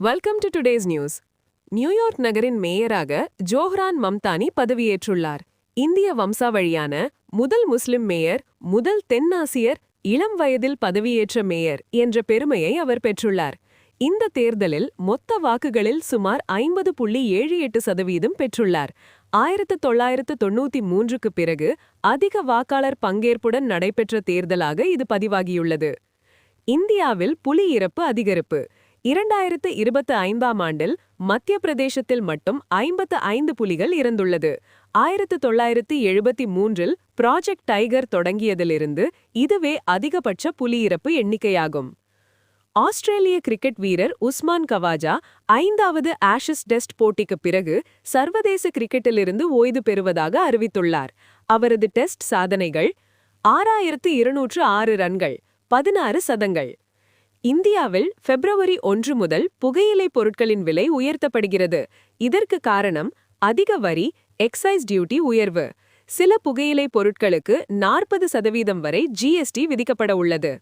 Welcome to today's news. New York நகரின் மேயராக Zohran Mamdani பதவியேற்றுள்ளார். இந்திய வம்சாவழியான முதல் முஸ்லிம் மேயர், முதல் தென்னாசியர், இளம் வயதில் பதவியேற்ற மேயர் என்ற பெருமையை அவர் பெற்றுள்ளார். இந்த தேர்தலில் மொத்த வாக்குகளில் சுமார் 50.78% பெற்றுள்ளார். 1993க்கு பிறகு அதிக வாக்காளர் பங்கேற்புடன் நடைபெற்ற தேர்தலாக இது பதிவாகியுள்ளது. இந்தியாவில் புலி இறப்பு அதிகரிப்பு. 2025ஆம் ஆண்டில் மத்திய பிரதேசத்தில் மட்டும் 55 புலிகள் இறந்துள்ளது. 1973இல் ப்ராஜெக்ட் டைகர் தொடங்கியதிலிருந்து இதுவே அதிகபட்ச புலி இறப்பு எண்ணிக்கையாகும். ஆஸ்திரேலிய கிரிக்கெட் வீரர் உஸ்மான் கவாஜா 5வது ஆஷஸ் டெஸ்ட் போட்டிக்கு பிறகு சர்வதேச கிரிக்கெட்டிலிருந்து ஓய்வு பெறுவதாக அறிவித்துள்ளார். அவரது டெஸ்ட் சாதனைகள்: 6206 ரன்கள், 16 சதங்கள். இந்தியாவில் February 1 முதல் புகையிலை பொருட்களின் விலை உயர்த்தப்படுகிறது. இதற்கு காரணம் அதிக வரி, எக்ஸைஸ் டியூட்டி உயர்வு. சில புகையிலை பொருட்களுக்கு 40% வரை GST விதிக்கப்பட உள்ளது.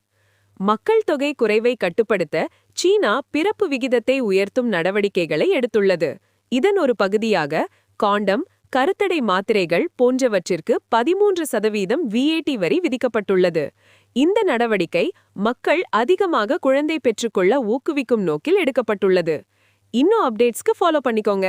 மக்கள் தொகை குறைவை கட்டுப்படுத்த சீனா பிறப்பு விகிதத்தை உயர்த்தும் நடவடிக்கைகளை எடுத்துள்ளது. இதன் ஒரு பகுதியாக காண்டம், கருத்தடை மாத்திரைகள் போன்றவற்றிற்கு 13% VAT வரி விதிக்கப்பட்டுள்ளது. இந்த நடவடிக்கை மக்கள் அதிகமாக குழந்தை பெற்றுக்கொள்ள ஊக்குவிக்கும் நோக்கில் எடுக்கப்பட்டுள்ளது. இன்னும் அப்டேட்ஸ்க்கு ஃபாலோ பண்ணிக்கோங்க.